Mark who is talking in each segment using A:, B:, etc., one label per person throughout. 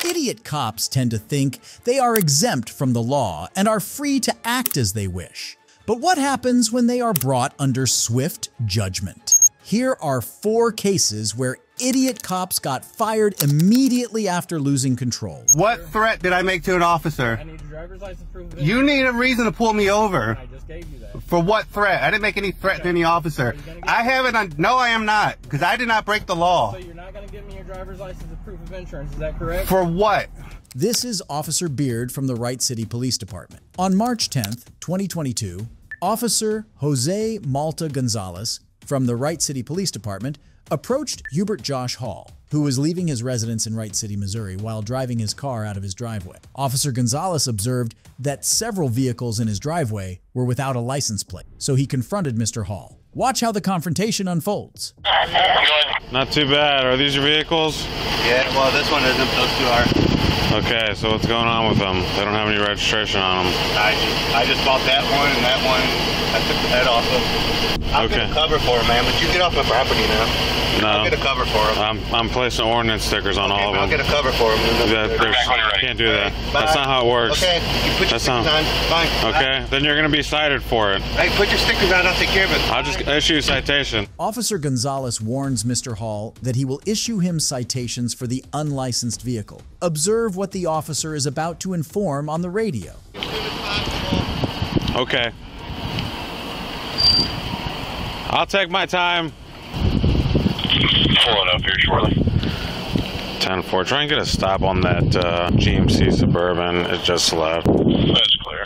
A: Idiot cops tend to think they are exempt from the law and are free to act as they wish. But what happens when they are brought under swift judgment? Here are 4 cases where idiot cops got fired immediately after losing control.
B: What threat did I make to an officer?
C: I need your driver's license proof.
B: You need a reason to pull me over.
C: I just gave you that.
B: For what threat? I didn't make any threat to any officer. I haven't. No, I am not, because I did not break the law.
C: So you're not going to give me your driver's license as proof of insurance, is that correct?
B: For what?
A: This is Officer Beard from the Wright City Police Department. On March 10th, 2022, Officer Jose Malta Gonzalez from the Wright City Police Department approached Hubert Josh Hall, who was leaving his residence in Wright City, Missouri, while driving his car out of his driveway. Officer Gonzalez observed that several vehicles in his driveway were without a license plate, so he confronted Mr. Hall. Watch how the confrontation unfolds.
D: Not too bad. Are these your vehicles?
B: Yeah, well, this one isn't. Those 2 are.
D: Okay, so what's going on with them? They don't have any registration on them.
B: I just bought that one and that one. I took the head off of. I'll get a cover for them, man, but you get off my property now.
D: No.
B: I'll get a cover for them.
D: I'm placing ordinance stickers on all of them.
B: I'll get a cover for them.
D: Can't do that. That's not how it works.
B: Okay, you put your stickers on. Fine.
D: Okay, then you're going to be cited for it.
B: Hey, put your stickers on. I'll take care of it.
D: I'll just issue a citation.
A: Officer Gonzalez warns Mr. Hall that he will issue him citations for the unlicensed vehicle. Observe what the officer is about to inform on the radio.
D: Okay. I'll take my time.
E: Pulling up here shortly.
D: 10-4. Try and get a stop on that GMC Suburban. It just left.
E: That's clear.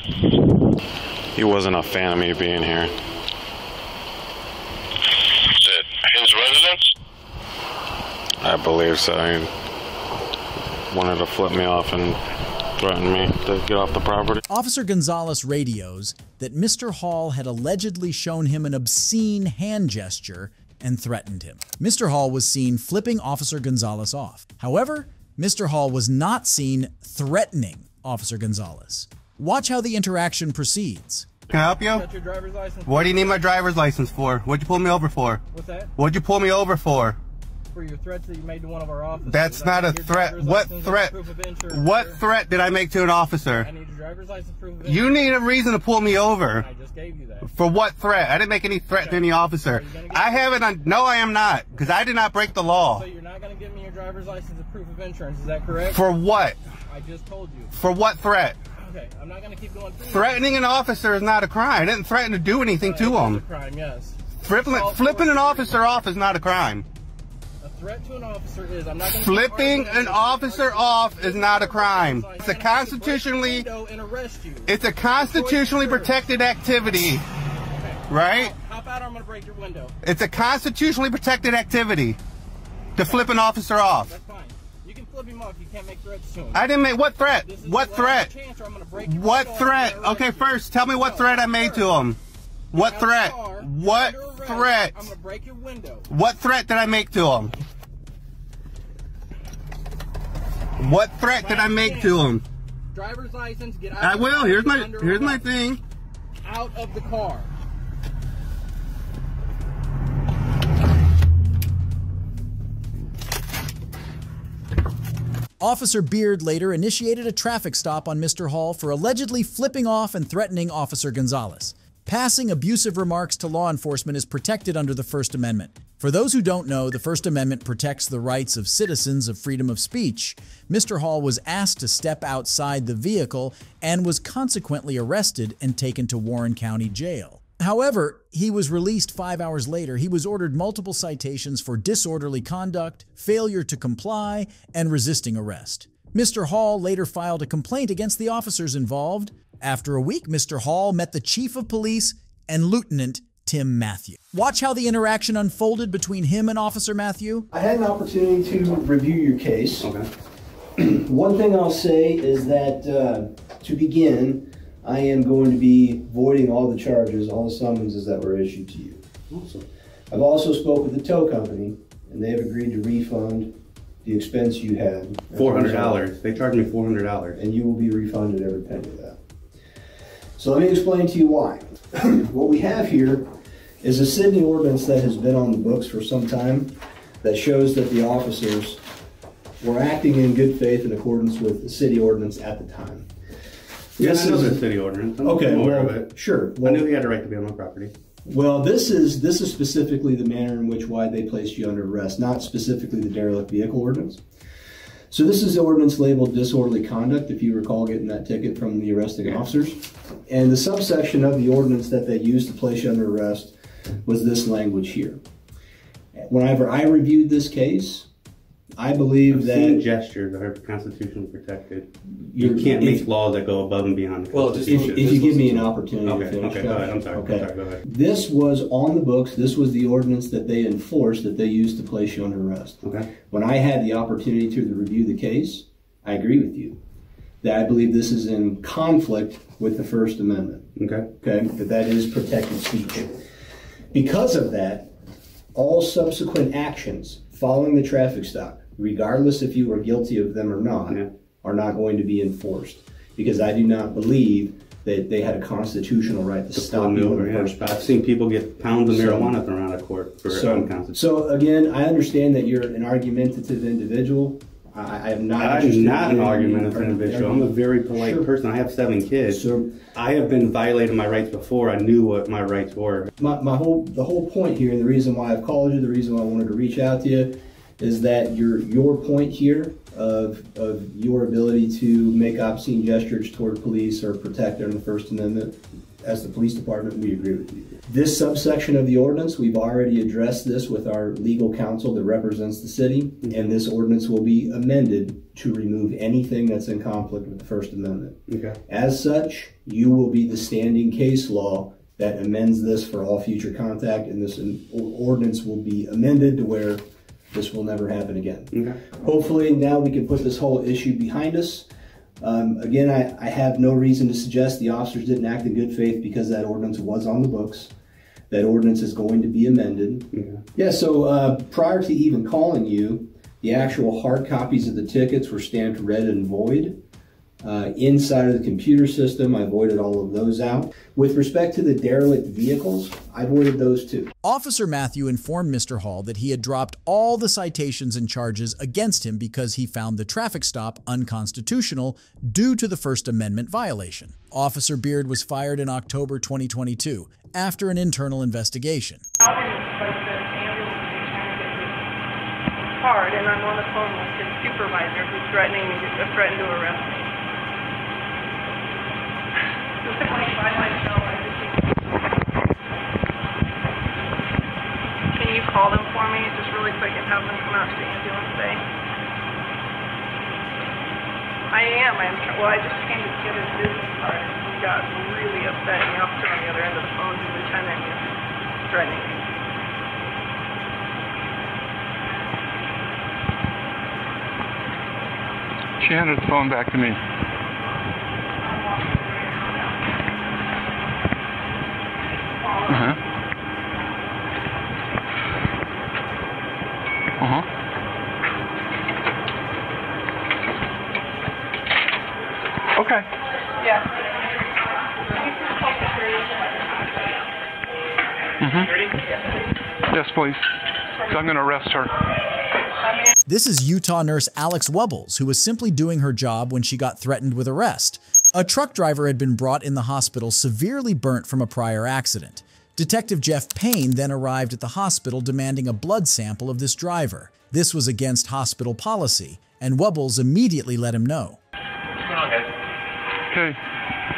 D: He wasn't a fan of me being here.
E: Is it his residence?
D: I believe so. He wanted to flip me off and threaten me to get off the property.
A: Officer Gonzalez radios that Mr. Hall had allegedly shown him an obscene hand gesture and threatened him. Mr. Hall was seen flipping Officer Gonzalez off. However, Mr. Hall was not seen threatening Officer Gonzalez. Watch how the interaction proceeds.
B: Can I help you?
C: Got your driver's license?
B: What do you need my driver's license for? What'd you pull me over for?
C: What's that?
B: What'd you pull me over for?
C: For your threats that you made to one of our officers.
B: That's not a threat. What threat? What threat did I make to an officer?
C: I need your driver's license proof of insurance.
B: You need a reason to pull me over.
C: I just gave you that.
B: For what threat? I didn't make any threat to any officer. I haven't. No, I am not, because I did not break the law.
C: So you're not going to give me your driver's license as proof of insurance, is that correct?
B: For what?
C: I just told you.
B: For what threat?
C: Okay, I'm not going to keep going through.
B: Threatening an officer is not a crime. I didn't threaten to do anything to him.
C: It's a crime, yes.
B: Flipping an officer off is not a crime.
C: A threat to an officer is. I'm not going to
B: Flipping an officer off is not a crime. It's a constitutionally protected activity. Right?
C: How about I'm going to break your window?
B: It's a constitutionally protected activity to flip an officer off.
C: That's fine. You can flip him off. You can't make threats to him.
B: I didn't make. What threat? What threat? What threat? Okay, first, tell me what threat I made to him. What threat? What threat?
C: I'm going to break your window.
B: What threat did I make to him? What threat did I make to him?
C: Driver's license. Get out.
B: I will. Here's my thing.
C: Out of the car.
A: Officer Beard later initiated a traffic stop on Mr. Hall for allegedly flipping off and threatening Officer Gonzalez. Passing abusive remarks to law enforcement is protected under the First Amendment. For those who don't know, the First Amendment protects the rights of citizens of freedom of speech. Mr. Hall was asked to step outside the vehicle and was consequently arrested and taken to Warren County Jail. However, he was released 5 hours later. He was ordered multiple citations for disorderly conduct, failure to comply, and resisting arrest. Mr. Hall later filed a complaint against the officers involved. After a week, Mr. Hall met the Chief of Police and Lieutenant Tim Matthew. Watch how the interaction unfolded between him and Officer Matthew.
F: I had an opportunity to review your case.
B: Okay.
F: One thing I'll say is that, to begin, I am going to be voiding all the charges, all the summonses that were issued to you.
B: Awesome.
F: I've also spoke with the tow company, and they have agreed to refund the expense you had.
G: $400. They charged me $400.
F: And you will be refunded every penny of that. So let me explain to you why. What we have here is a Sydney ordinance that has been on the books for some time that shows that the officers were acting in good faith in accordance with the city ordinance at the time.
G: Yeah,
F: This
G: I know
F: is-
G: the city ordinance. I'm
F: Okay,
G: aware
F: well,
G: of it.
F: sure.
G: I
F: Well,
G: knew he had a right to be on my property.
F: Well, this is specifically the manner in which why they placed you under arrest, not specifically the derelict vehicle ordinance. So this is the ordinance labeled disorderly conduct, if you recall getting that ticket from the arresting officers. And the subsection of the ordinance that they used to place you under arrest was this language here. Whenever I reviewed this case, I believe
G: I've seen
F: that
G: gestures that are constitutionally protected.
F: you're-
G: You can't
F: if-
G: make laws that go above and beyond the
H: Well, just-
G: Constitution.
F: if you give me an opportunity to
G: Okay,
F: finish.
G: okay, go ahead. I'm sorry.
F: Okay.
G: I'm sorry, go ahead.
F: This was on the books. This was the ordinance that they enforced, that they used to place you under arrest.
G: Okay.
F: When I had the opportunity to review the case, I agree with you that I believe this is in conflict with the First Amendment.
G: Okay.
F: Okay, that is protected speech. Because of that, all subsequent actions following the traffic stop, regardless if you were guilty of them or not,
G: Yeah.
F: are not going to be enforced. Because I do not believe that they had a constitutional right to stop you in the first place.
G: I've seen people get pounds of
F: So-
G: marijuana thrown out of court for unconstitutional.
F: So again, I understand that you're an argumentative individual. I am not.
G: I'm
F: interested
G: not
F: in
G: an
F: any
G: argumentative individual. I'm a very polite
F: Sure.
G: person. I have 7 kids.
F: So
G: I have been violating my rights before I knew what my rights were.
F: the whole point here, and the reason why I've called you, the reason why I wanted to reach out to you, is that your point here of your ability to make obscene gestures toward police or protect under the First Amendment, as the police department, we agree with you. This subsection of the ordinance, we've already addressed this with our legal counsel that represents the city, and this ordinance will be amended to remove anything that's in conflict with the First Amendment.
G: Okay.
F: As such, you will be the standing case law that amends this for all future contact, and this ordinance will be amended to where this will never happen again.
G: Okay.
F: Hopefully now we can put this whole issue behind us. Again, I have no reason to suggest the officers didn't act in good faith because that ordinance was on the books. That ordinance is going to be amended.
G: Okay.
F: Yeah, so prior to even calling you, the actual hard copies of the tickets were stamped red and void. Inside of the computer system, I voided all of those out. With respect to the derelict vehicles, I voided those too.
A: Officer Matthew informed Mr. Hall that he had dropped all the citations and charges against him because he found the traffic stop unconstitutional due to the First Amendment violation. Officer Beard was fired in October 2022 after an internal investigation.
I: Hard, and I'm on the phone with his supervisor who's threatened to arrest me. Just by myself, Can you call them for me just really quick and have them come out to the ambulance bay? I just came to get his business card and he got really upset, and the officer on the other end of the phone, the lieutenant, is threatening me.
J: She handed the phone back to me. Uh-huh. Uh-huh. Okay.
I: Yeah.
J: Mm-hmm. Yes, please. So I'm going to arrest her.
A: This is Utah nurse Alex Wubbles, who was simply doing her job when she got threatened with arrest. A truck driver had been brought in the hospital severely burnt from a prior accident. Detective Jeff Payne then arrived at the hospital demanding a blood sample of this driver. This was against hospital policy, and Wubbles immediately let him know.
E: What's going on, guys?
J: Okay.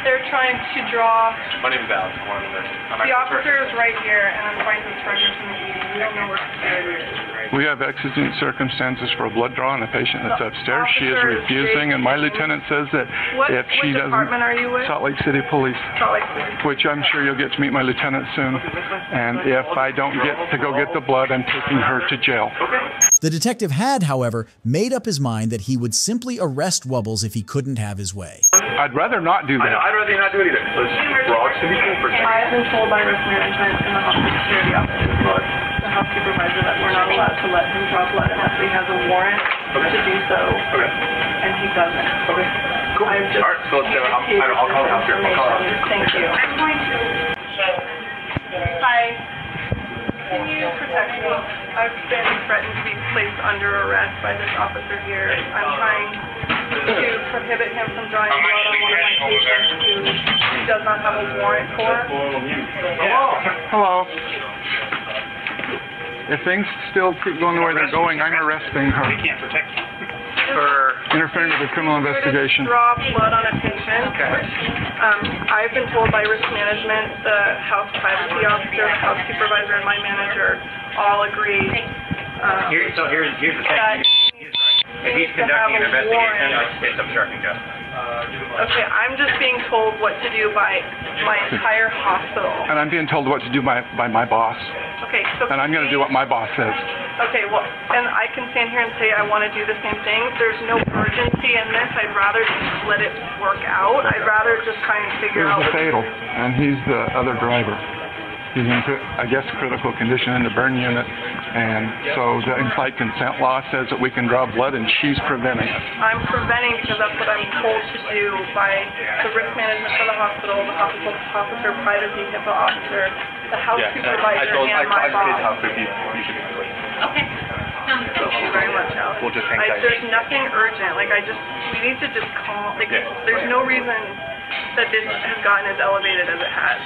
I: They're trying to draw.
E: My name is Alex. I'm one of the nurses.
I: The officer is right here, and I'm trying to charge him from the meeting. We don't know where he is.
J: We have exigent circumstances for a blood draw on a patient that's upstairs. She is refusing, and my lieutenant says that if she doesn't...
I: What department are you with?
J: Salt Lake City Police.
I: Salt Lake City.
J: Which I'm sure you'll get to meet my lieutenant soon. And if I don't get to go get the blood, I'm taking her to jail.
A: The detective had, however, made up his mind that he would simply arrest Wubbles if he couldn't have his way.
J: I'd rather not do that.
E: I'd rather not do it either. We're all just going to be cool for a second.
I: I have been told by risk management in the hospital security office as well as the health supervisor that we're not allowed to let him draw blood unless he has a warrant to do so.
E: Okay.
I: And he doesn't.
E: Okay. Cool.
I: I've just
E: All right, so let's do it. I'll call the house here. I'll call the house here.
I: Thank you. I'm going to. Hi. Can you protect me? I've been threatened to be placed under arrest by this officer here. I'm trying to prohibit him from drawing blood on one of my patients who he does not have a warrant for.
J: Hello. If things still keep going the way they're going, I'm arresting her for interfering with a criminal investigation.
I: Draw blood on a patient. I've been told by risk management, the house privacy officer, the house supervisor, and my manager all agree.
E: Here's the thing. If he's conducting an investigation, it's obstructing justice.
I: Okay, I'm just being told what to do by my entire hospital.
J: And I'm being told what to do by my boss.
I: Okay, so
J: And I'm going to do what my boss says.
I: okay, well, and I can stand here and say I want to do the same thing. There's no urgency in this. I'd rather just let it work out. I'd rather just try and figure
J: Here's
I: out.
J: the fatal, and he's the other driver. He's in, I guess, critical condition in the burn unit, and so the implied consent law says that we can draw blood, and she's preventing it.
I: I'm preventing because that's what I'm told to do by the risk management for the hospital officer, privacy HIPAA officer, the house supervisor, and my boss.
E: You should be quick.
I: Okay. Thank you very much, Alex.
E: We'll just hang tight.
I: There's nothing urgent. Like, we need to just calm. Like, there's no reason that this has gotten as elevated as it has.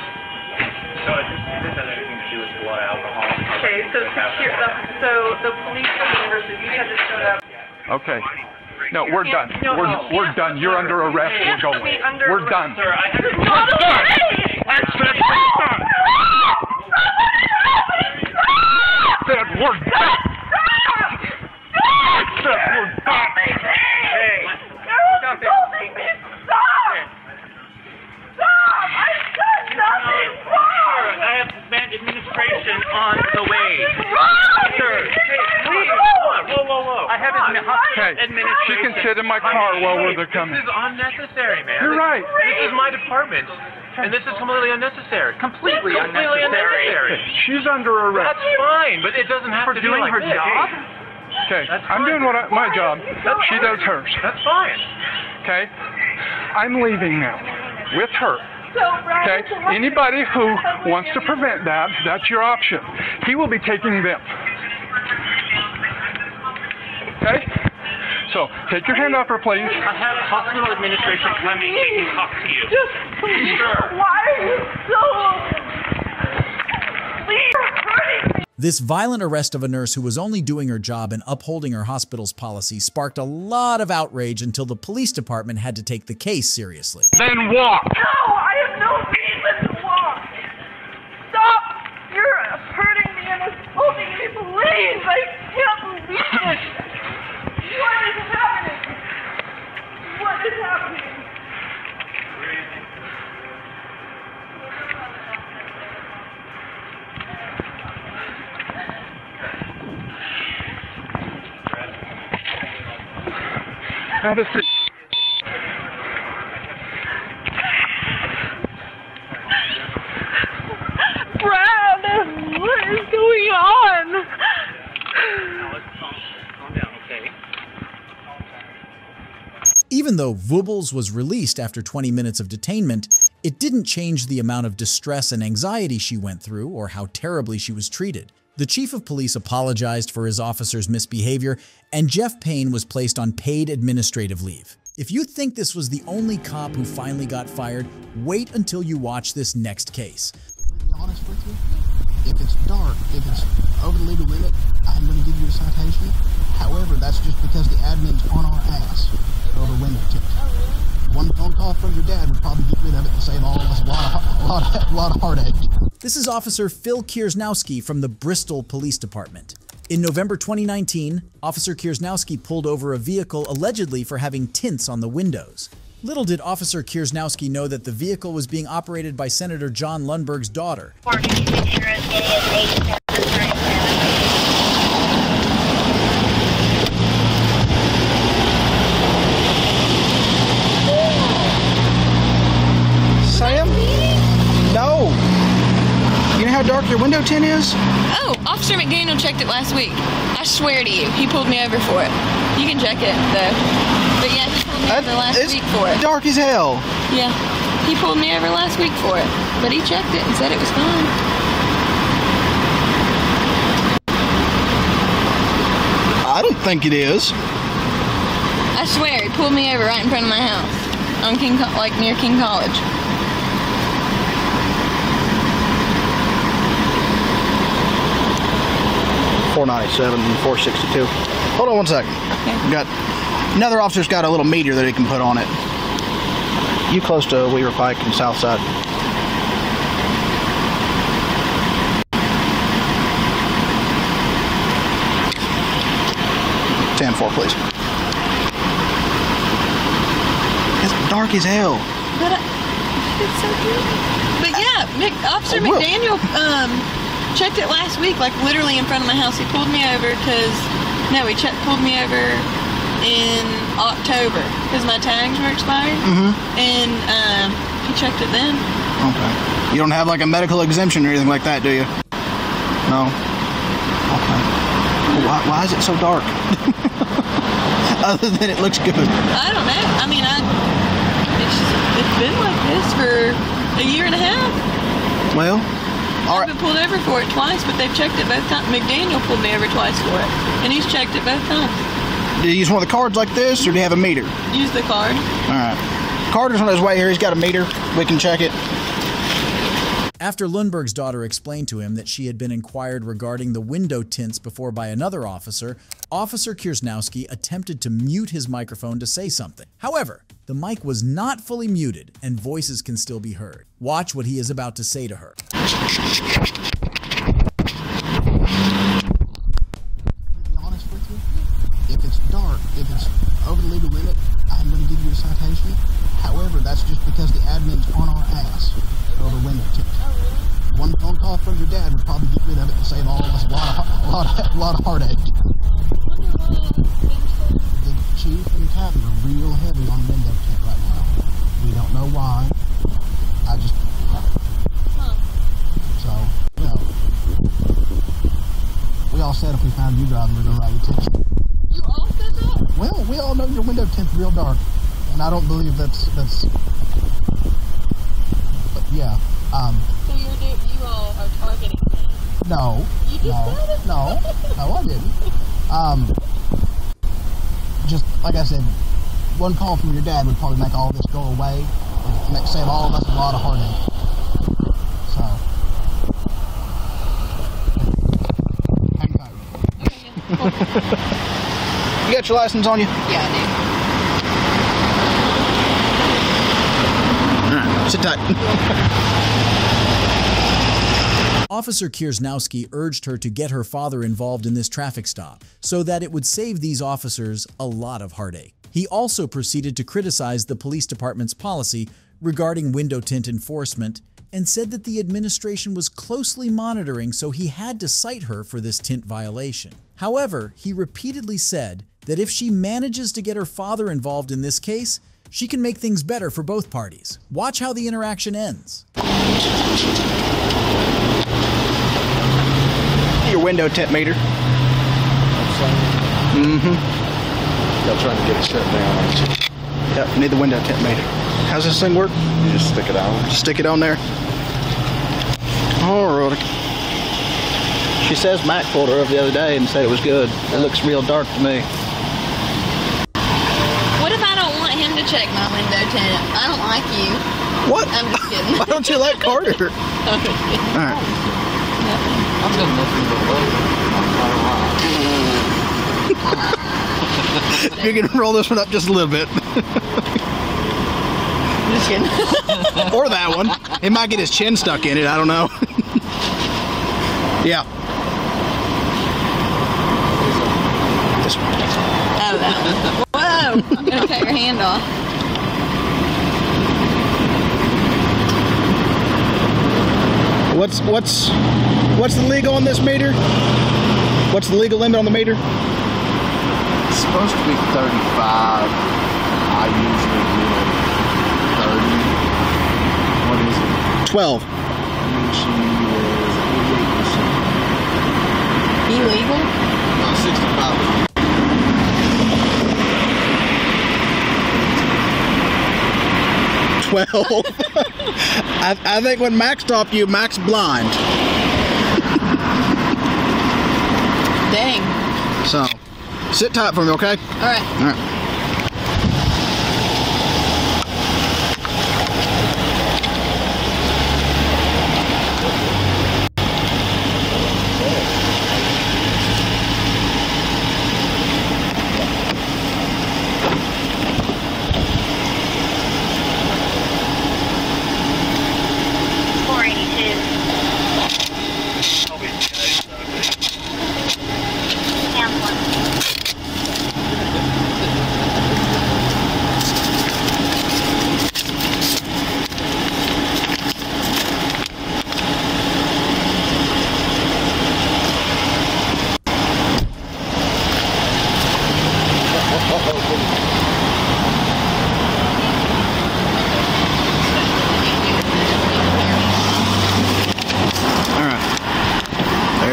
E: So this has anything to do with blood alcohol?
I: Okay, so the police from the university, you had to show up.
J: Okay. No, we're done. We're done. You're under arrest. We're going. We're done.
E: Sir, I have
J: We're done. I said we're done. I said we're done. I said we're done.
E: Hey, stop it. Sir, I have bad administration on the way. Sir, hey, please. Whoa. I have administration.
J: She can sit in my car while we're coming.
H: This is unnecessary, man.
J: You're right.
H: This is my department. And this is completely unnecessary. Completely unnecessary.
J: She's under arrest.
H: That's fine, but it doesn't have to be like this.
J: Okay, I'm doing my job. She does hers.
H: That's fine.
J: Okay, I'm leaving now with her. Okay, anybody who wants to prevent that, that's your option. He will be taking them. Okay, so take your hand off her, please.
H: I have hospital administration coming to talk to you.
I: Sure. Why are you so... Please, hurting me.
A: This violent arrest of a nurse who was only doing her job and upholding her hospital's policy sparked a lot of outrage until the police department had to take the case seriously.
J: Then walk!
I: No, I have no reason to walk. Stop! You're hurting me and assaulting me, please! I can't believe it! What is happening? What is happening?
J: Have a seat.
I: Brad, what is going on?
E: Calm down, okay?
A: Even though Wubbles was released after 20 minutes of detainment, it didn't change the amount of distress and anxiety she went through or how terribly she was treated. The chief of police apologized for his officer's misbehavior, and Jeff Payne was placed on paid administrative leave. If you think this was the only cop who finally got fired, wait until you watch this next case.
K: To be honest with you, if it's dark, if it's over the legal limit, I'm going to give you a citation. However, that's just because the admin's on our ass over window tips. One phone call from your dad would probably get rid of it and save all of us a lot of heartache.
A: This is Officer Phil Kiersnowski from the Bristol Police Department. In November 2019, Officer Kiersnowski pulled over a vehicle allegedly for having tints on the windows. Little did Officer Kiersnowski know that the vehicle was being operated by Senator John Lundberg's daughter.
K: Sam? No. You know how dark your window tint is?
L: Oh, Officer McDaniel checked it last week. I swear to you, he pulled me over for it. You can check it, though. But yeah, he pulled me over last week for it.
K: Dark as hell.
L: Yeah, he pulled me over last week for it. But he checked it and said it was fine.
K: think it is.
L: I swear, he pulled me over right in front of my house. On like near King College.
K: $497 and $462. Hold on one second.
L: Okay.
K: Got another officer's got a little meter that he can put on it. You close to Weaver Pike and South Side. $10-4, please. It's dark as hell.
L: But it's so good. But yeah, Officer McDaniel checked it last week, like literally in front of my house. He pulled me over because, no, he pulled me over in October because my tags were expired. And he checked it then.
K: Okay. You don't have like a medical exemption or anything like that, do you? No. Okay. Well, why is it so dark? Other than it looks good.
L: I don't know. I mean, it's been like this for a year and a half.
K: Well,
L: I've been pulled over for it twice, but they've checked it both times. McDaniel pulled me over twice for it, and he's checked it both times.
K: Do you use one of the cards like this, or do you have a meter?
L: Use the card.
K: All right. Carter's on his way here. He's got a meter. We can check it.
A: After Lundberg's daughter explained to him that she had been inquired regarding the window tints before by another officer, Officer Kiersnowski attempted to mute his microphone to say something. However, the mic was not fully muted and voices can still be heard. Watch what he is about to say to her.
K: To be honest with you, if it's dark, if it's over the legal limit, I'm going to give you a citation. However, that's just because the admin's on our ass over window tint. One phone call from your dad would probably get rid of it and save all of us a lot of heartache. The chief and captain are real heavy on window tint right now. We don't know why. I just... So, you know. We all said if we found you driving, we're going to write you a ticket.
L: You all said that?
K: Well, we all know your window tint's real dark. And I don't believe that's... But yeah.
L: So you all are targeting me?
K: No.
L: You just said it?
K: No, I didn't. Just like I said, one call from your dad would probably make all this go away and save all of us a lot of heartache. So. Hang tight. Okay, cool. You got your license on you?
L: Yeah, I
K: do. Alright, sit tight.
A: Officer Kiersnowski urged her to get her father involved in this traffic stop so that it would save these officers a lot of heartache. He also proceeded to criticize the police department's policy regarding window tint enforcement and said that the administration was closely monitoring, so he had to cite her for this tint violation. However, he repeatedly said that if she manages to get her father involved in this case, she can make things better for both parties. Watch how the interaction ends.
K: Your window tint meter.
M: Y'all trying to get it shut down, aren't you?
K: Yep, need the window tint meter. How's this thing work?
M: You just stick it on.
K: Just stick it on there. Alrighty. She says Mac pulled her over the other day and said it was good. It looks real dark to me.
L: What if I don't want him to check my window tint? I don't like you.
K: What?
L: I'm just kidding.
K: Why don't you like Carter? Alright.
M: I've done nothing but
K: You can roll this one up just a little bit.
L: Just kidding.
K: Or that one. It might get his chin stuck in it, I don't know. Yeah. This one.
L: Oh, that one. Whoa! I'm gonna cut your hand off.
K: What's the legal on this meter? What's the legal limit on the meter?
M: It's supposed to be 35. I usually do 30. What is it?
K: 12.
M: Usually is 88%.
L: Illegal?
M: No, 65.
K: 12. I think when Max stopped you, Max blind.
L: Dang.
K: So, Sit tight for me, okay?
L: All right.
K: All right.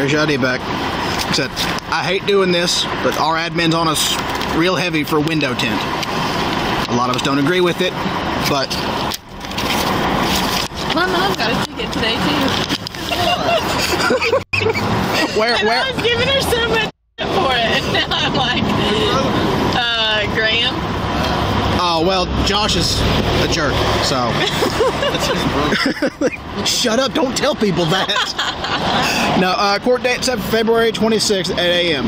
K: There's your ID back. Said, I hate doing this, but our admin's on us real heavy for window tint. A lot of us don't agree with it, but...
L: My mom got a ticket today, too.
K: where?
L: I was giving her so much for it, and now I'm like, Graham?
K: Oh, well, Josh is a jerk, so... Shut up, don't tell people that. No, court date set for February 26th at 8 a.m.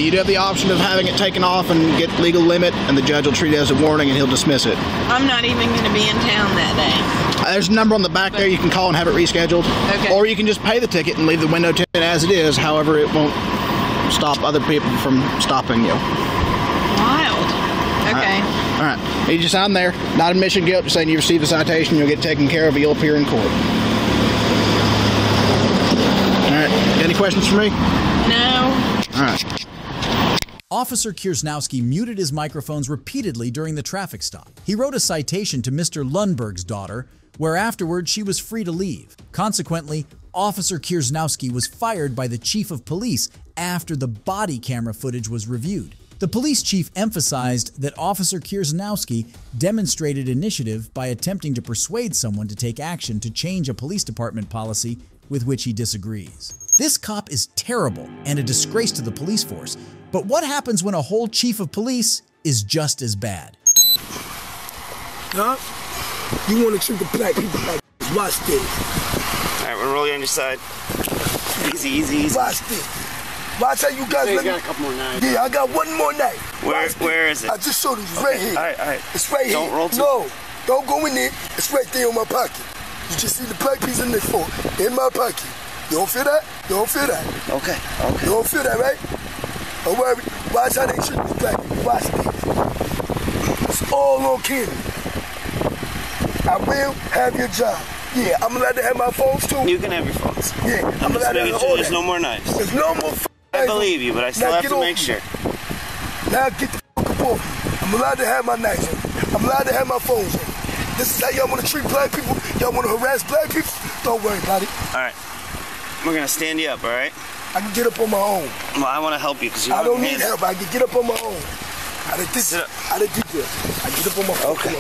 K: You do have the option of having it taken off and get legal limit, and the judge will treat it as a warning and he'll dismiss it.
L: I'm not even going to be in town that day.
K: There's a number on the back there you can call and have it rescheduled.
L: Okay.
K: Or you can just pay the ticket and leave the window tint as it is, however it won't stop other people from stopping you.
L: Wild. Okay.
K: All right. You just sign there. Not admission guilt, just saying you received a citation, you'll get taken care of, you'll appear in court. All right. Any questions for me?
L: No.
K: All right.
A: Officer Kiersnowski muted his microphones repeatedly during the traffic stop. He wrote a citation to Mr. Lundberg's daughter, where afterward she was free to leave. Consequently, Officer Kiersnowski was fired by the chief of police after the body camera footage was reviewed. The police chief emphasized that Officer Kiersnowski demonstrated initiative by attempting to persuade someone to take action to change a police department policy with which he disagrees. This cop is terrible and a disgrace to the police force, but what happens when a whole chief of police is just as bad?
N: Huh? You want to treat the black people like watch this.
O: Alright, we're rolling on your side. Easy, easy, easy.
N: Watch this. Watch how you guys let me.
O: Got a couple more knives.
N: Yeah, I got one more knife.
O: Where is it?
N: I just showed you. It's right here.
O: Alright.
N: It's right here.
O: Don't roll too.
N: No, don't go in there. It's right there in my pocket. You just see the black piece in the phone. In my pocket. You don't feel that? You don't feel that?
O: Okay.
N: You don't feel that, right? Don't worry. Watch how they treat the black people. Watch this. It's all on camera. I will have your job. Yeah, I'm allowed to have my phones too.
O: You can have your phones.
N: Yeah, I'm allowed to have all that.
O: There's no more knives.
N: There's no more
O: I believe you, but I still have to make sure.
N: Now get the fuck up off me. I'm allowed to have my knives on. I'm allowed to have my phones on. This is how y'all want to treat black people? Y'all want to harass black people? Don't worry about it.
O: Alright. We're going to stand you up, alright?
N: I can get up on my own.
O: Well, I want to help you because you
N: I don't need help. I can get up on my own. I did this. I did this. I get up on my phone.
O: Okay.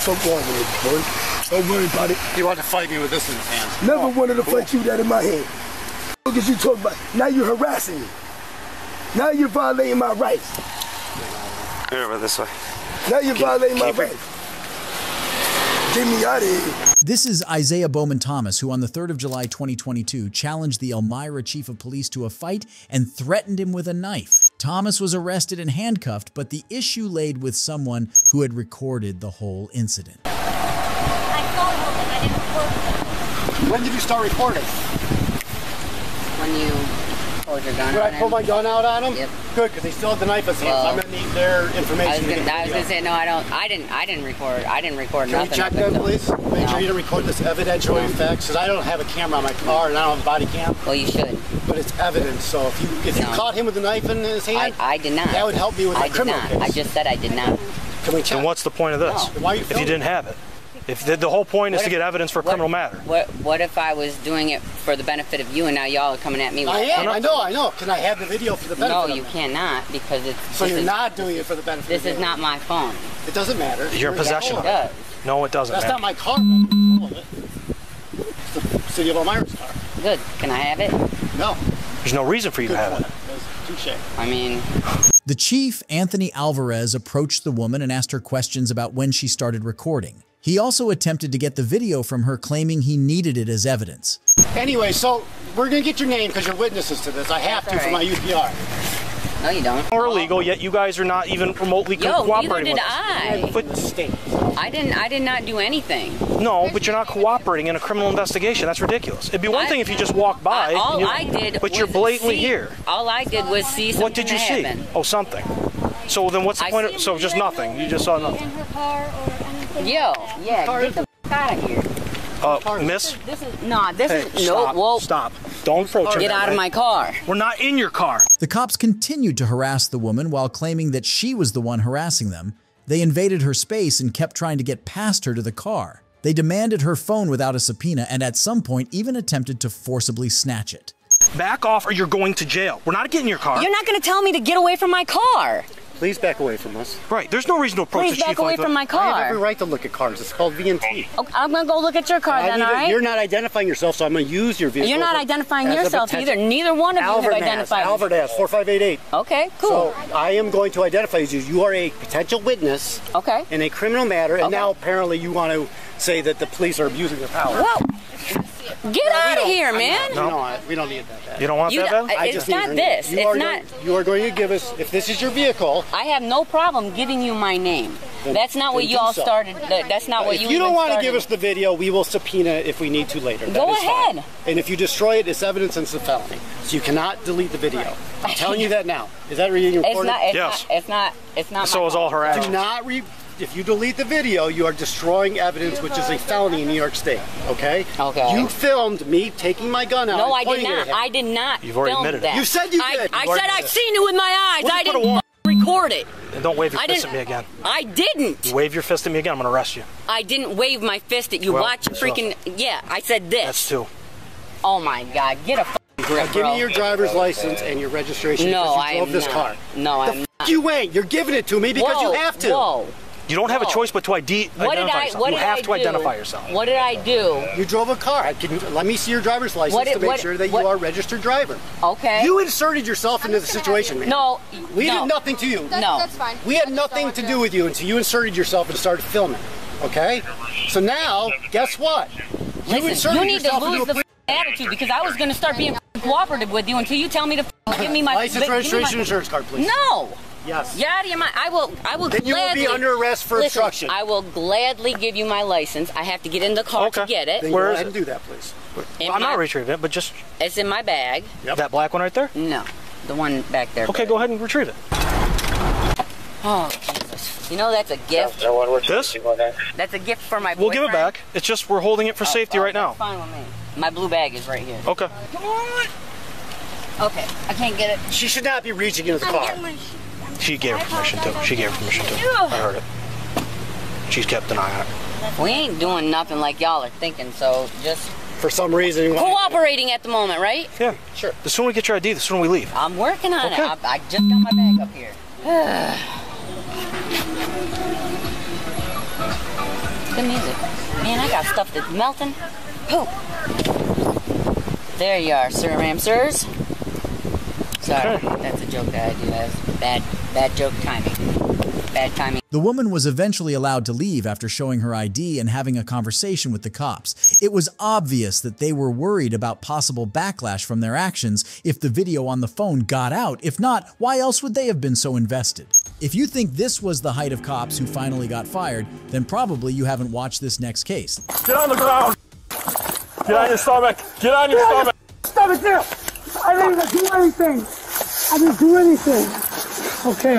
N: Don't go on with it, boy. Don't worry about it.
O: You want to fight me with this in his hand?
N: Never wanted to fight you with that in my hand. Look at you talking about. Now you're harassing me. Now you're violating my rights.
O: Get over this way.
N: Now you're violating my rights. Get me out of here.
A: This is Isaiah Bowman Thomas, who on the 3rd of July 2022 challenged the Elmira chief of police to a fight and threatened him with a knife. Thomas was arrested and handcuffed, but the issue laid with someone who had recorded the whole incident.
P: When did you start recording?
Q: When you pulled your gun
P: When
Q: on
P: I pulled my gun out on him?
Q: Yep.
P: Good, because they still have the knife in his hand, so I'm going to need their information.
Q: I was going to say, no, I didn't record. I didn't record
P: Can
Q: nothing.
P: you check that, please? Make sure you don't record this evidential effects, because I don't have a camera on my car and I don't have a body cam.
Q: Well, you should.
P: But it's evidence, so if you caught him with a knife in his hand,
Q: I did not.
P: That would help me with my criminal case.
Q: I just said I did not.
P: Can we check?
R: Then what's the point of this?
P: No. Why are you
R: if you
P: filming?
R: didn't have it? If the whole point is to get evidence for a criminal matter.
Q: What if I was doing it for the benefit of you and now y'all are coming at me with
P: I am, I know. Can I have the video for the benefit
Q: No,
P: of
Q: you
P: it?
Q: cannot because it's...
P: So you're not doing it for the benefit
Q: This
P: of
Q: is not my phone.
P: It doesn't matter.
R: You're in possession of
Q: It does.
R: No, it doesn't.
P: That's
R: man.
P: not my car. I'm in control of it. It's the City of Elmira's car.
Q: Good. Can I have it?
P: No.
R: There's no reason for you to have it.
P: Touche.
Q: I mean...
A: The chief, Anthony Alvarez, approached the woman and asked her questions about when she started recording. He also attempted to get the video from her, claiming he needed it as evidence.
P: Anyway, so we're going to get your name because you're witnesses to this. I have to for my UPR.
Q: No, you don't.
R: We're illegal, yet you guys are not even remotely cooperating with us.
Q: But I did not do anything.
R: No, but you're not cooperating in a criminal investigation. That's ridiculous. It'd be one thing if you just walked by. But you're blatantly here.
Q: All I did was see something.
R: What did you see? Oh, something. So then what's the point of, so just nothing. You just saw nothing.
Q: Yo, yeah, get the f out of here.
R: Miss?
Q: This is
R: stop,
Q: no, whoa.
R: Stop. Don't approach her.
Q: Get out of my car.
R: We're not in your car.
A: The cops continued to harass the woman while claiming that she was the one harassing them. They invaded her space and kept trying to get past her to the car. They demanded her phone without a subpoena and at some point even attempted to forcibly snatch it.
R: Back off or you're going to jail. We're not getting in your car.
Q: You're not going to tell me to get away from my car.
P: Please back away from us.
R: Right, there's no reason to approach the chief like that.
Q: Please back away from my car.
P: I have every right to look at cars. It's called V&T.
Q: Okay, I'm going to go look at your car then, all right?
P: You're not identifying yourself, so I'm going to use your vehicle.
Q: You're not identifying yourself either. Neither one of you have identified.
P: Alvarez, 4588.
Q: Okay, cool.
P: So I am going to identify you. You are a potential witness in a criminal matter, and now apparently you want to say that the police are abusing their power.
Q: Well, get out of here, man.
P: No, we don't need that.
R: You don't want that bad?
Q: It's not this. It's not.
P: You are going to give us, if this is your vehicle.
Q: I have no problem giving you my name. That's not what you all started. That's not what you.
P: If you don't want to give us the video, we will subpoena it if we need to later.
Q: Go ahead.
P: And if you destroy it, it's evidence and it's a felony. So you cannot delete the video. I'm telling you that now. Is that being recorded?
Q: Yes. It's not.
R: So is all her actions.
P: Do not if you delete the video, you are destroying evidence, which is a felony in New York State. Okay?
Q: Okay.
P: You filmed me taking my gun out.
Q: No, I did not. I did not.
R: You've already
Q: film
R: admitted
Q: that.
R: it.
P: You said you did.
Q: I said I've seen it with my eyes. I didn't record it.
R: And don't wave your fist at me again.
Q: I didn't.
R: You wave your fist at me again, I'm going to arrest you.
Q: I didn't wave my fist at you. Watch freaking. Yeah, I said this.
R: That's two.
Q: Oh my God! Get a grip,
P: give me your driver's license and your registration because you drove this car.
Q: No, I'm not.
P: You ain't. You're giving it to me because you have to.
Q: Whoa.
R: You don't have a choice but to identify yourself. You have to identify yourself.
Q: What did I do?
P: You drove a car. Let me see your driver's license to make sure that you are a registered driver.
Q: Okay.
P: You inserted yourself into the situation, man.
Q: No.
P: We did nothing to you.
Q: No.
I: That's fine.
P: We had nothing to do with you until you inserted yourself and started filming. Okay? So now, guess what?
Q: Listen, you need to lose the attitude because I was going to start being cooperative with you until you tell me to give me my
P: license, registration, insurance card, please.
Q: No.
P: Yes.
Q: You're out of your mind. I will
P: then
Q: gladly.
P: You will be under arrest for obstruction.
Q: I will gladly give you my license. I have to get in the car to get it.
P: Then go ahead and do that, please.
R: I'm not retrieving it, but just.
Q: It's in my bag.
R: Yep. That black one right there?
Q: No, the one back there.
R: Okay, go ahead and retrieve it.
Q: Oh, Jesus. You know that's a gift.
R: This?
Q: That's a gift for my boyfriend.
R: We'll give it back. It's just we're holding it for safety right now.
Q: Fine with me. My blue bag is right here.
R: Okay.
Q: Come on. Okay, I can't get it.
P: She should not be reaching into the car.
R: She gave her permission to. She gave her permission to. I heard it. She's kept an eye on it.
Q: We ain't doing nothing like y'all are thinking, so just...
P: For some reason...
Q: Cooperating at the moment, right?
R: Yeah, sure. The sooner we get your ID, the sooner we leave.
Q: I'm working on it. I just got my bag up here. Good music. Man, I got stuff that's melting. Poop. There you are, sir, ma'am, sirs. Sorry, that's a joke that I do. That's bad joke timing. Bad timing.
A: The woman was eventually allowed to leave after showing her ID and having a conversation with the cops. It was obvious that they were worried about possible backlash from their actions if the video on the phone got out. If not, why else would they have been so invested? If you think this was the height of cops who finally got fired, then probably you haven't watched this next case.
J: Get on the ground! Get on your stomach! Get on your stomach!
S: Stomach there! I didn't even do anything! I didn't do anything! Okay.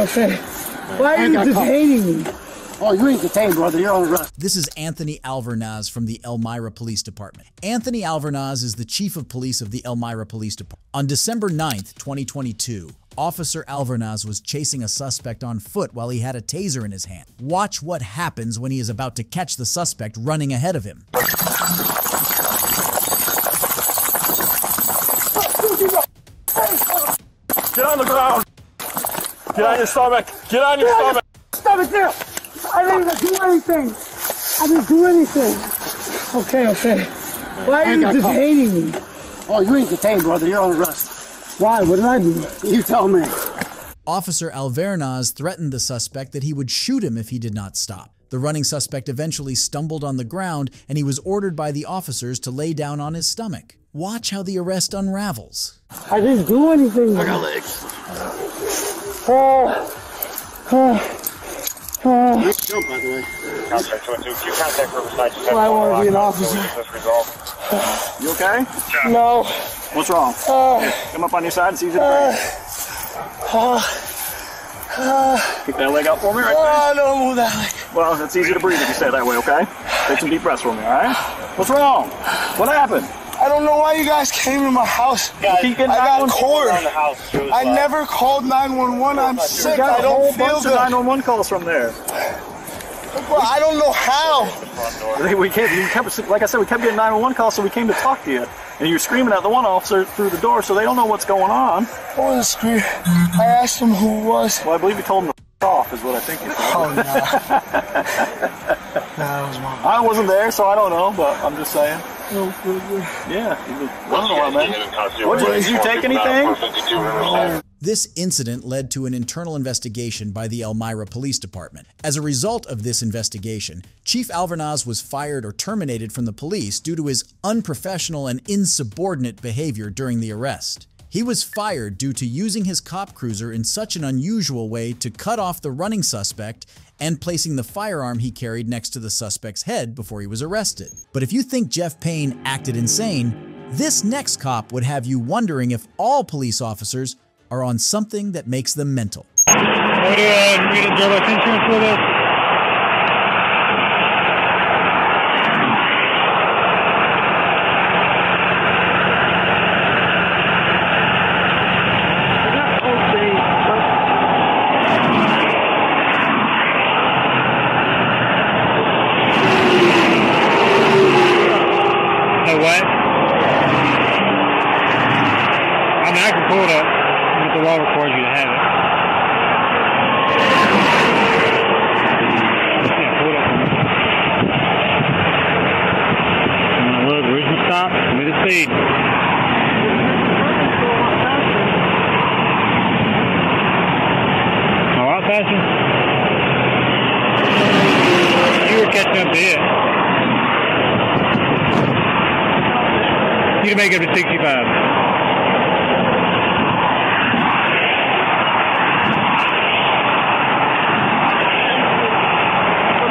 S: Why are you detaining me?
P: Oh, you ain't detained, brother. You're on arrest.
A: This is Anthony Alvarez from the Elmira Police Department. Anthony Alvarez is the chief of police of the Elmira Police Department. On December 9th, 2022, Officer Alvarez was chasing a suspect on foot while he had a taser in his hand. Watch what happens when he is about to catch the suspect running ahead of him.
J: Get on the ground! Get on your stomach! Get on your stomach!
S: Stomach there! I didn't even do anything! I didn't do anything! Okay. Why are you detaining me?
P: Oh, you ain't detained, brother. You're on arrest.
S: Why? What did I do?
P: You tell me.
A: Officer Alvernaz threatened the suspect that he would shoot him if he did not stop. The running suspect eventually stumbled on the ground, and he was ordered by the officers to lay down on his stomach. Watch how the arrest unravels.
S: I didn't do anything.
M: I got legs.
S: Jump, by the way.
T: Contact 22. Contact Riverside.
S: I want to be an officer.
M: You okay?
S: No.
M: What's wrong? Come up on your side. It's easy to breathe. Kick that leg out for me right there.
S: Don't move that leg.
M: Well, it's easy to breathe if you stay that way, okay? Take some deep breaths for me, all right? What's wrong? What happened?
S: I don't know why you guys came to my house. I got court. I never called 911. I'm sick. I don't feel good.
M: 911 calls from there.
S: Well, I don't know how.
M: Like I said, we kept getting 911 calls, so we came to talk to you. And you were screaming at the one officer through the door, so they don't know what's going on.
S: I wasn't screaming. I asked him who it was.
M: Well, I believe you told him to f*** off, is what I think you said.
S: Oh, no. That was my...
M: I wasn't there, so I don't know, but I'm just saying. Yeah. I don't know, man. Did you take anything?
A: This incident led to an internal investigation by the Elmira Police Department. As a result of this investigation, Chief Alvernaz was fired or terminated from the police due to his unprofessional and insubordinate behavior during the arrest. He was fired due to using his cop cruiser in such an unusual way to cut off the running suspect and placing the firearm he carried next to the suspect's head before he was arrested. But if you think Jeff Payne acted insane, this next cop would have you wondering if all police officers are on something that makes them mental.
U: What do you need a driver's insurance for this? No what? I mean, I can pull it up. The law requires you to have it. Yeah, pull it up. Look, where's the stop? Give me the speed. A lot faster? You were catching up to it. You to make it to 65.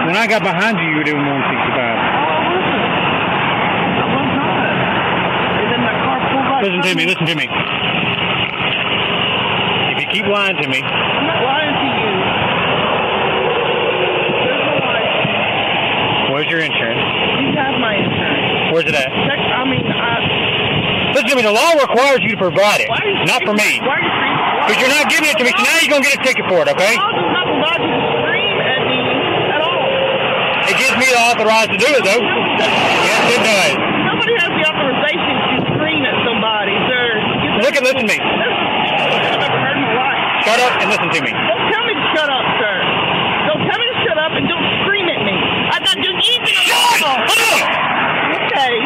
U: When I got behind you, you were doing 165.
S: I was not. And then my car pulled right.
U: Listen to me, listen to me. If you keep lying to me.
S: I'm not lying to you. There's no license.
U: Where's your insurance?
S: You have my insurance.
U: Where's it at? Listen to me, the law requires you to provide it. Not for me.
S: Why are you screaming?
U: Because you're not giving it to me, so now you're going to get a ticket for it, okay?
S: The law does not provide you to scream at me at all.
U: It gives me the authorization to do it, though. Yes, it does.
S: Nobody has the authorization to scream at somebody, sir.
U: Look and listen to me.
S: I've never heard in my life.
U: Shut up and listen to me.
S: Don't tell me to shut up, sir. Don't tell me to shut up and don't scream at me. I'm not doing anything illegal. Okay.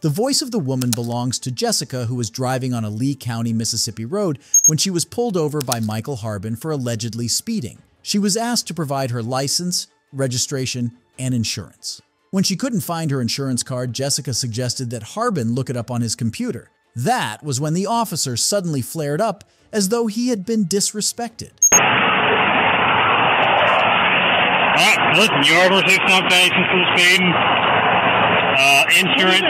A: The voice of the woman belongs to Jessica, who was driving on a Lee County, Mississippi road when she was pulled over by Michael Harbin for allegedly speeding. She was asked to provide her license, registration, and insurance. When she couldn't find her insurance card, Jessica suggested that Harbin look it up on his computer. That was when the officer suddenly flared up as though he had been disrespected.
U: Alright, listen, you are receiving citations for speeding. Insurance. You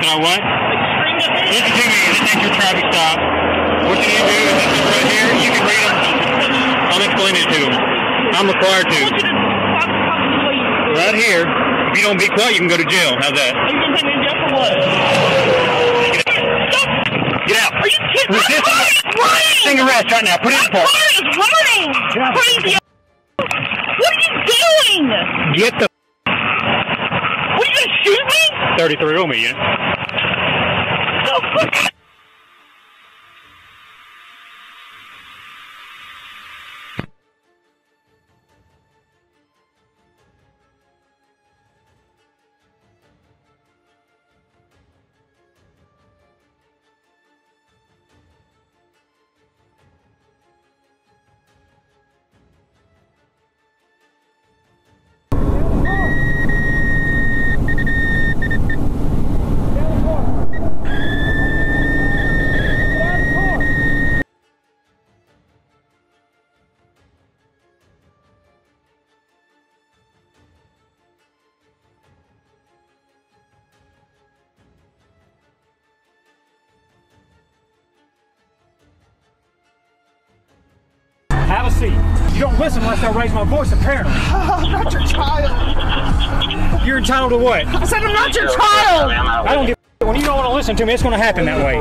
U: know what? Listen to me, this ain't your traffic stop. What you need to do is this right here, you can read them. I'm explaining it to them. I'm required to. Right here, if you don't be quiet, you can go to jail. How's that?
S: Are you going to take me to jail for what?
U: Get out.
S: Are you kidding me? My car is running!
U: Sing arrest right now. Put it in park.
S: My car is running! Crazy. What are you doing?
U: Get the...
S: What, are you going to shoot me?
U: 33 on me, yeah?
S: No,
D: seat. You don't listen unless I raise my voice, apparently.
I: I'm not your child.
D: You're entitled to what?
I: I said I'm not your child.
D: I don't give a when you don't want to listen to me, it's going to happen that way.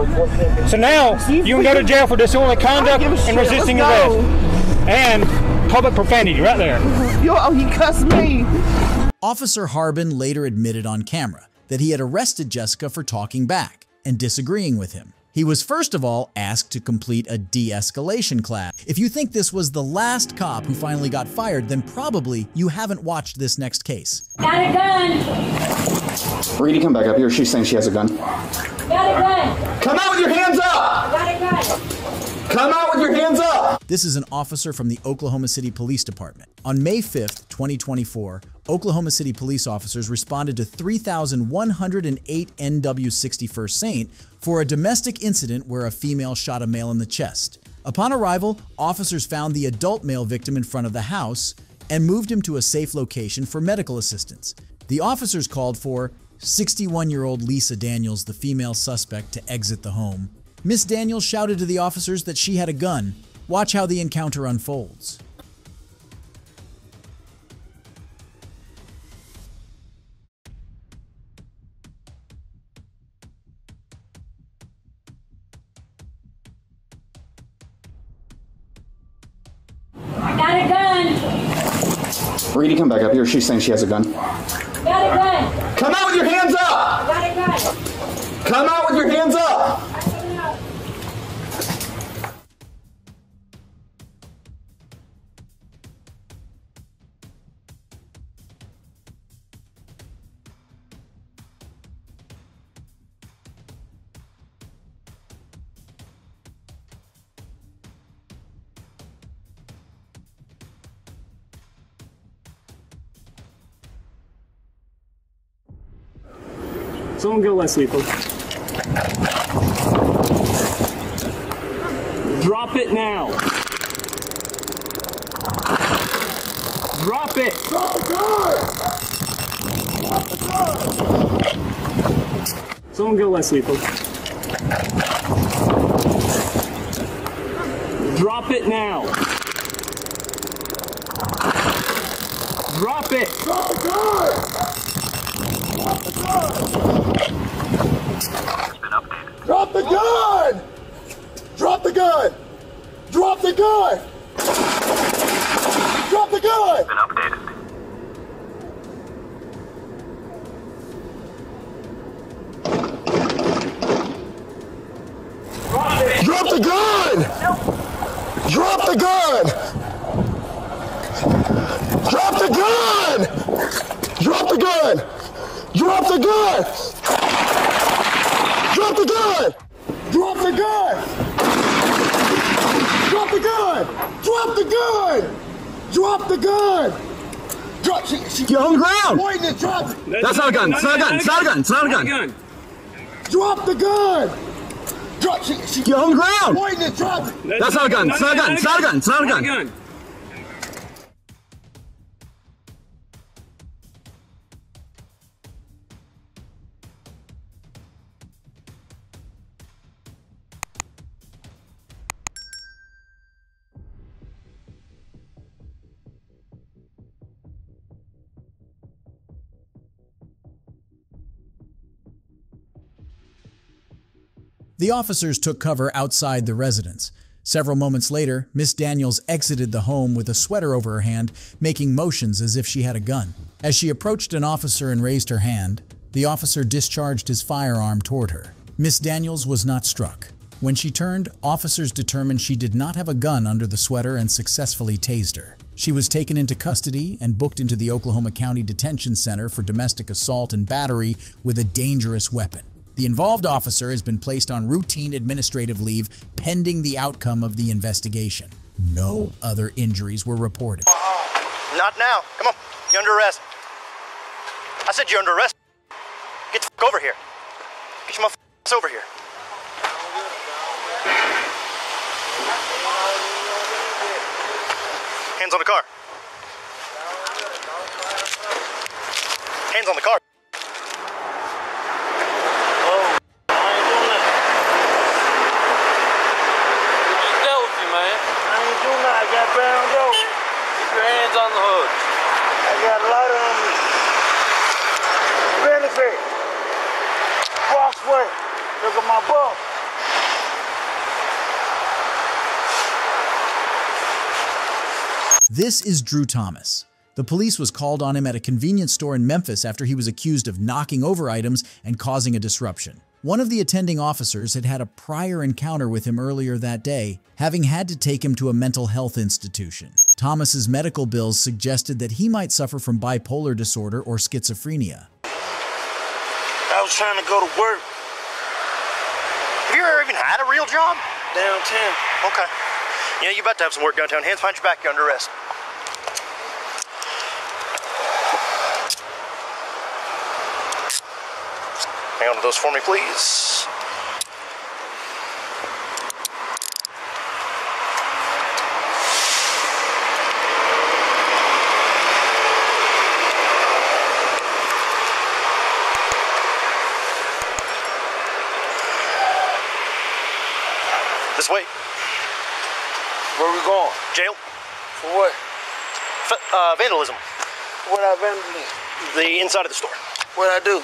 D: So now, you can go to jail for disorderly conduct and resisting arrest. And public profanity, right there.
I: Yo, he cussed me.
A: Officer Harbin later admitted on camera that he had arrested Jessica for talking back and disagreeing with him. He was first of all asked to complete a de-escalation class. If you think this was the last cop who finally got fired, then probably you haven't watched this next case.
V: Got a gun!
W: Reedy, come back up here. She's saying she has a gun.
V: Got a gun!
W: Come out with your hands up!
V: Got a gun!
W: Come out with your hands up!
A: This is an officer from the Oklahoma City Police Department. On May 5th, 2024, Oklahoma City police officers responded to 3,108 NW 61st Saint for a domestic incident where a female shot a male in the chest. Upon arrival, officers found the adult male victim in front of the house and moved him to a safe location for medical assistance. The officers called for 61-year-old Lisa Daniels, the female suspect, to exit the home. Miss Daniels shouted to the officers that she had a gun. Watch how the encounter unfolds.
V: I got a gun!
W: Reedy, come back up here. She's saying she has a gun.
V: Got a gun!
W: Come out with your hands up!
V: Got a gun!
W: Come out with your hands up!
D: Someone go less lethal. Drop it now. Drop it.
N: Drop the gun! Drop the gun!
D: Someone go less lethal. Drop it now. Drop it.
N: Drop the gun! Drop the gun! Drop the gun! Drop the gun! Drop the gun! Drop the gun! Drop the gun! Drop the gun! Drop the gun! Drop the gun! Drop the gun! Drop the gun! Drop the gun! Drop the gun! Drop the gun! Drop!
W: Get on the ground!
N: Pointing it, drop it!
W: That's not a gun. It's not a gun. It's not a gun. It's not a gun.
N: Drop the gun! Drop!
W: Get on the ground!
N: Pointing it, drop it!
W: That's not a gun. It's not a gun. It's not a gun. It's not a gun.
A: The officers took cover outside the residence. Several moments later, Miss Daniels exited the home with a sweater over her hand, making motions as if she had a gun. As she approached an officer and raised her hand, the officer discharged his firearm toward her. Miss Daniels was not struck. When she turned, officers determined she did not have a gun under the sweater and successfully tased her. She was taken into custody and booked into the Oklahoma County Detention Center for domestic assault and battery with a dangerous weapon. The involved officer has been placed on routine administrative leave pending the outcome of the investigation. No other injuries were reported.
P: Not now. Come on. You're under arrest. I said you're under arrest. Get the f*** over here. Get your motherfuckers over here. Hands on the car. Hands on the car.
I: I got brown
B: on the hood?
N: I got a lighter on me. Benefit. Crossway. Look at my butt.
A: This is Drew Thomas. The police was called on him at a convenience store in Memphis after he was accused of knocking over items and causing a disruption. One of the attending officers had had a prior encounter with him earlier that day, having had to take him to a mental health institution. Thomas's medical bills suggested that he might suffer from bipolar disorder or schizophrenia.
N: I was trying to go to work.
P: Have you ever even had a real job?
N: Downtown.
P: Okay. Yeah, you're about to have some work downtown. Hands behind your back, you're under arrest. Hang on to those for me, please. This way.
N: Where we going?
P: Jail.
N: For what?
P: Vandalism.
N: What I vandalized?
P: The inside of the store.
N: What I do?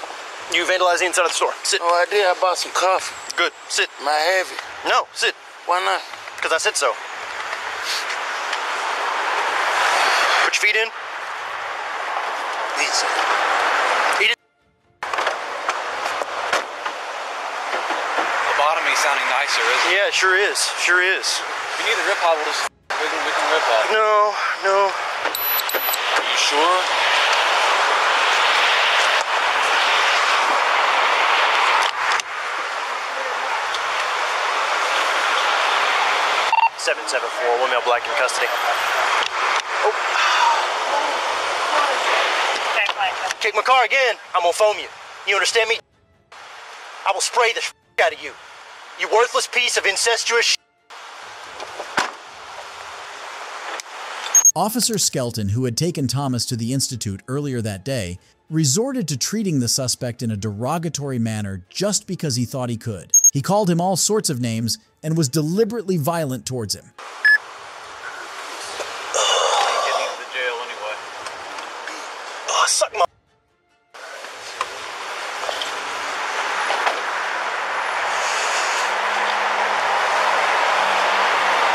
P: You vandalized the inside of the store. Sit.
N: Oh, I did. I bought some coffee.
P: Good. Sit.
N: Am I heavy?
P: No, sit.
N: Why not?
P: Because I said so. Put your feet in.
N: Pizza.
P: Eat it.
B: Lobotomy sounding nicer, isn't it?
P: Yeah, it sure is. Sure is.
B: If you need a rip hop, we can rip hop.
P: No.
B: Are you sure?
P: One male black in custody. Oh. Kick my car again, I'm gonna foam you. You understand me? I will spray the out of you. You worthless piece of incestuous
A: Officer Skelton, who had taken Thomas to the institute earlier that day, resorted to treating the suspect in a derogatory manner just because he thought he could. He called him all sorts of names and was deliberately violent towards him.
P: Suck my...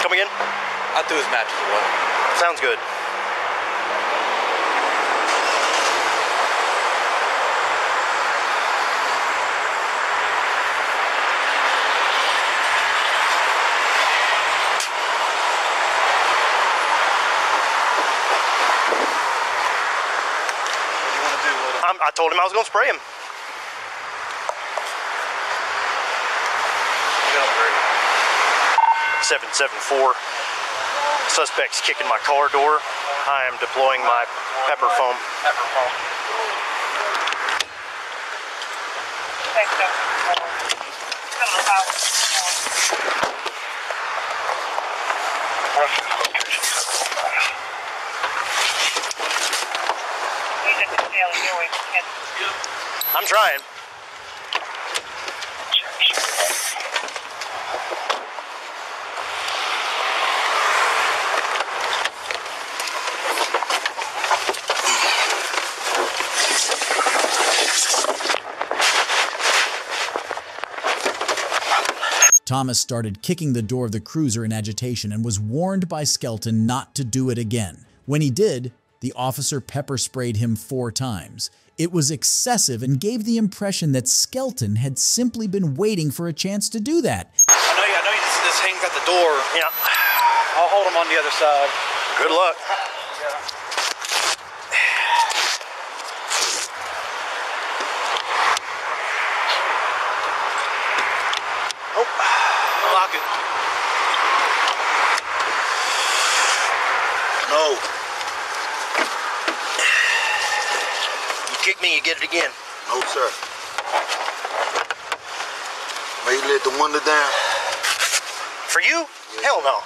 P: Come again?
B: I threw his matches away.
P: Sounds good. I told him I was going to spray him. 774. Suspect's kicking my car door. I am deploying my pepper foam. I'm trying.
A: Thomas started kicking the door of the cruiser in agitation and was warned by Skelton not to do it again. When he did, the officer pepper sprayed him 4 times. It was excessive and gave the impression that Skelton had simply been waiting for a chance to do that.
B: I know this hangs at the door.
P: Yeah.
B: I'll hold him on the other side.
P: Good luck.
B: Lock it.
P: No. You kick me, you get it again.
N: No, sir. May you let the window down?
P: For you? Yeah. Hell no.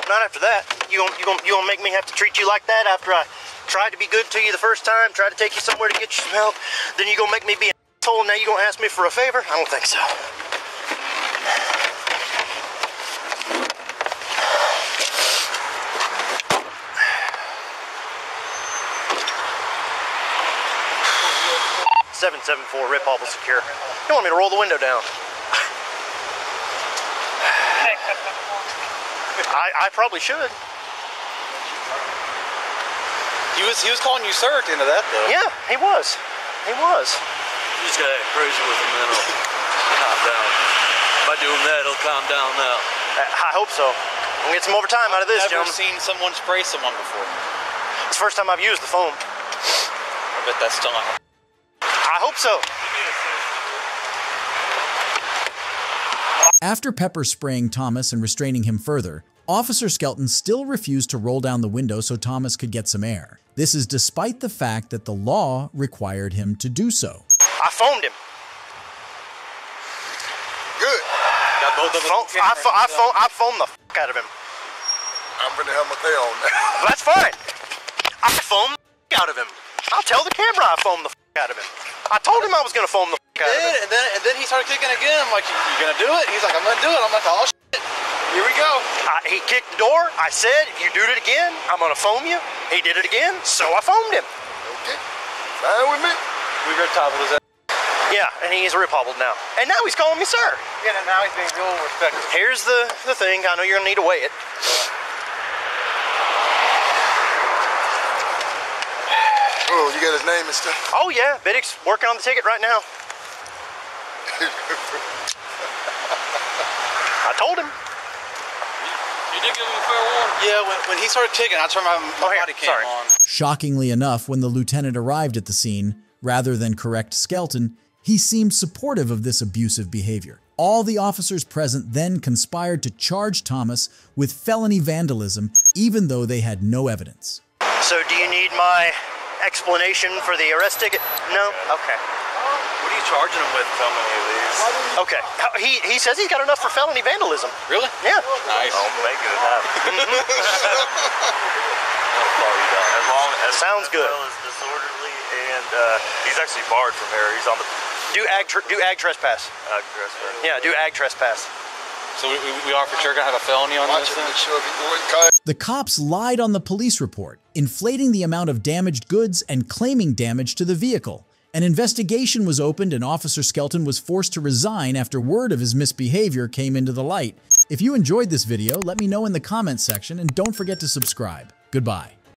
P: Not after that. You gonna make me have to treat you like that after I tried to be good to you the first time, tried to take you somewhere to get you some help, then you gonna make me be an asshole and now you gonna ask me for a favor? I don't think so. 774 Rip-Hobble Secure. You want me to roll the window down? I probably should.
B: He was calling you sir at the end of that, though.
P: Yeah, he was. He was.
C: You just gotta act crazy with him, then it'll calm down. By doing that, it'll calm down now.
P: I hope so. We'll get some overtime out of this,
B: I've never
P: gentlemen.
B: seen someone spray someone before.
P: It's the first time I've used the foam.
B: I bet that's still not.
P: I hope so.
A: After pepper spraying Thomas and restraining him further, Officer Skelton still refused to roll down the window so Thomas could get some air. This is despite the fact that the law required him to do so.
P: I phoned him.
N: Good.
B: Got both of them.
P: I phoned the fuck out of him.
N: I'm gonna have my thing on now.
P: That's fine. I phoned the fuck out of him. I'll tell the camera I phoned the fuck out of him. I told him I was gonna phone the fuck out of him.
B: And then he started kicking again. I'm like, you gonna do it? He's like, I'm gonna do it. I'm like, oh shit. Here we go.
P: He kicked the door. I said, if you do it again, I'm gonna foam you. He did it again, so I foamed him.
N: Okay. Fine with me.
B: We Rip-Hobbled his ass.
P: Yeah, and he's Rip-Hobbled now. And now he's calling me sir.
B: Yeah, and now he's being real respectful.
P: Here's the thing. I know you're gonna need to weigh it.
N: Oh, you got his name and stuff?
P: Oh yeah, Biddick's working on the ticket right now. I told him.
B: You did give him a fair warning. Yeah, when he started kicking, I turned my body cam on.
A: Shockingly enough, when the lieutenant arrived at the scene, rather than correct Skelton, he seemed supportive of this abusive behavior. All the officers present then conspired to charge Thomas with felony vandalism, even though they had no evidence.
P: So do you need my explanation for the arrest ticket? No? Okay.
C: What are you charging him with? How many of these?
P: Okay. He says he's got enough for felony vandalism.
B: Really?
P: Yeah.
C: Nice. I'll make it happen. As long as
P: sounds good.
C: Well as disorderly, and he's actually barred from here. He's on the
P: do ag trespass.
C: Ag trespass.
P: Yeah, do ag trespass.
B: So we are for sure gonna have a felony on this thing?
A: The cops lied on the police report, inflating the amount of damaged goods and claiming damage to the vehicle. An investigation was opened and Officer Skelton was forced to resign after word of his misbehavior came into the light. If you enjoyed this video, let me know in the comments section and don't forget to subscribe. Goodbye.